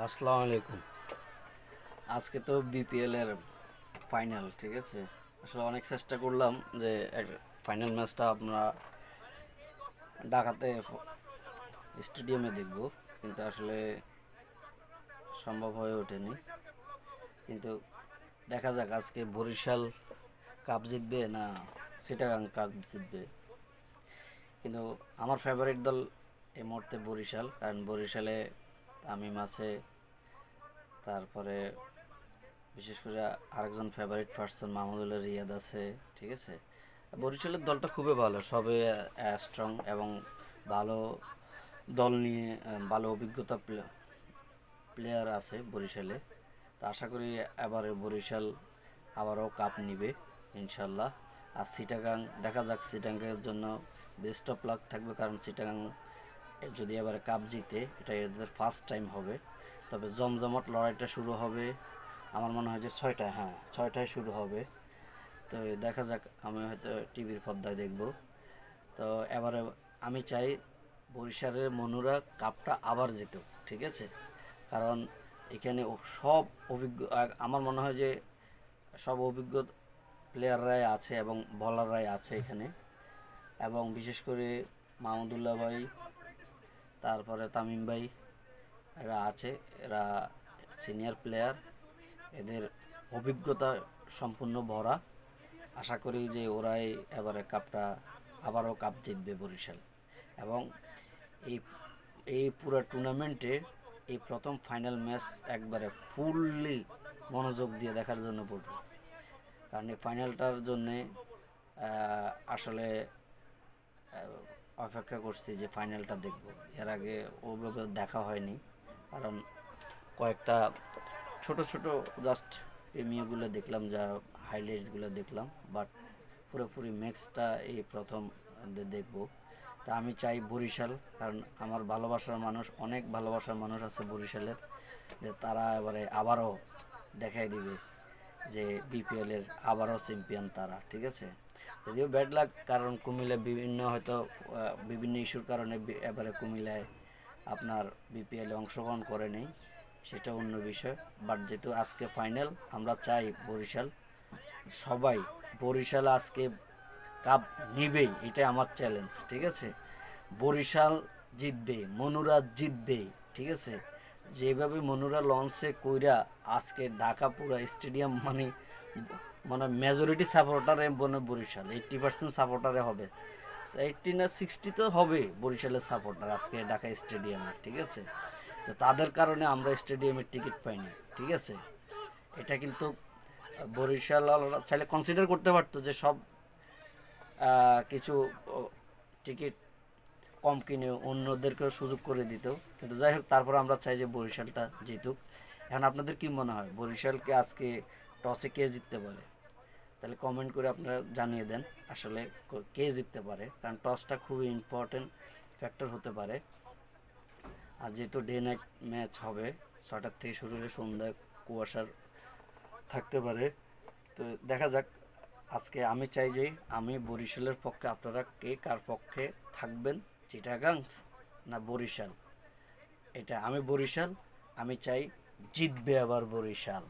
আসসালামু আলাইকুম। আজকে তো বিপিএল এর ফাইনাল, ঠিক আছে। আসলে অনেক চেষ্টা করলাম যে ফাইনাল ম্যাচটা আমরা ঢাকাতে স্টেডিয়ামে দেখব, কিন্তু আসলে সম্ভব হয়ে ওঠেনি। কিন্তু দেখা যাক আজকে বরিশাল কাপ জিতবে না চিটাগাং কাপ জিতবে। কিন্তু আমার ফেভারিট দল এই মুহূর্তে বরিশাল, কারণ বরিশালে তামিম আছে, তারপরে বিশেষ করে আরেকজন ফেভারিট পার্সন মাহমুদুল্লাহ রিয়াদ আছে, ঠিক আছে। বরিশালের দলটা খুবই ভালো, সবে স্ট্রং এবং ভালো দল নিয়ে ভালো অভিজ্ঞতা প্লেয়ার আছে বরিশালে। তো আশা করি এবারে বরিশাল আবারও কাপ নিবে ইনশাল্লাহ। আর চিটাগাং দেখা যাক, চিটাগাংয়ের জন্য বেস্ট অফ লাক থাকবে, কারণ চিটাগাং যদি এবারে কাপ জিতে এটা এদের ফার্স্ট টাইম হবে। তবে জমজমাট লড়াইটা শুরু হবে আমার মনে হয় যে ছয়টায় শুরু হবে। তো দেখা যাক, আমি হয়তো টিভির পর্দায় দেখব। তো এবারে আমি চাই বরিশালের মনুরা কাপটা আবার জিতুক, ঠিক আছে। কারণ এখানে সব অভিজ্ঞ, আমার মনে হয় যে সব অভিজ্ঞ প্লেয়াররাই আছে এবং বলাররাই আছে এখানে। এবং বিশেষ করে মাহমুদুল্লাহ ভাই, তারপরে তামিম ভাই, এরা আছে। এরা সিনিয়র প্লেয়ার, এদের অভিজ্ঞতা সম্পূর্ণ ভরা। আশা করি যে ওরাই এবারে কাপটা আবারও কাপ জিতবে বরিশাল। এবং এই এই পুরো টুর্নামেন্টে এই প্রথম ফাইনাল ম্যাচ একবারে ফুললি মনোযোগ দিয়ে দেখার জন্য পড়ব, কারণ এই ফাইনালটার জন্যে আসলে অপেক্ষা করছি যে ফাইনালটা দেখব। এর আগে ওভাবে দেখা হয়নি, কারণ কয়েকটা ছোট ছোট জাস্ট প্রিমিয়ারগুলো দেখলাম, যা হাইলাইটসগুলো দেখলাম, বাট পুরোপুরি ম্যাচটা এই প্রথম দেখব। তা আমি চাই বরিশাল, কারণ আমার ভালোবাসার মানুষ, অনেক ভালোবাসার মানুষ আছে বরিশালের, যে তারা এবারে আবারও দেখাই দিবে যে বিপিএলের আবারও চ্যাম্পিয়ন তারা, ঠিক আছে। যদিও ব্যাড লাক, কারণ কুমিল্লা বিভিন্ন হয়তো বিভিন্ন ইস্যুর কারণে এবারে কুমিল্লায় আপনার বিপিএলে অংশগ্রহণ করে নেই, সেটা অন্য বিষয়। বাট যেহেতু আজকে ফাইনাল, আমরা চাই বরিশাল, সবাই বরিশাল আজকে কাপ নিবেই, এটাই আমার চ্যালেঞ্জ, ঠিক আছে। বরিশাল জিতবে, মনুরা জিতবে, ঠিক আছে। যেভাবে মনুরা লঞ্চে কইরা আজকে ঢাকা পুরা স্টেডিয়াম, মানে মানে মেজরিটি সাপোর্টারে বনে বরিশাল 80% সাপোর্টারে হবে, 80 না 60 তো হবে বরিশালের সাপোর্টার আজকে ঢাকা স্টেডিয়ামে, ঠিক আছে। তো তাদের কারণে আমরা স্টেডিয়ামের টিকিট পাইনি, ঠিক আছে। এটা কিন্তু বরিশাল চাইলে কনসিডার করতে পারতো যে সব কিছু টিকিট কম কিনে অন্যদেরকেও সুযোগ করে দিত, কিন্তু যাই হোক, তারপর আমরা চাই যে বরিশালটা জিতুক। এখন আপনাদের কি মনে হয় বরিশালকে আজকে টসে কে জিততে পারে? তাহলে কমেন্ট করে আপনারা জানিয়ে দেন আসলে কে জিততে পারে, কারণ টসটা খুবই ইম্পর্টেন্ট ফ্যাক্টর হতে পারে। আর যেহেতু ডে নাইট ম্যাচ হবে, 6টার থেকে শুরু হলে সন্ধ্যায় কুয়াশার থাকতে পারে। তো দেখা যাক। আজকে আমি চাই যে আমি বরিশালের পক্ষে, আপনারা কে কার পক্ষে থাকবেন, চিটাগাং না বরিশাল? এটা আমি বরিশাল, আমি চাই জিতবে আবার বরিশাল।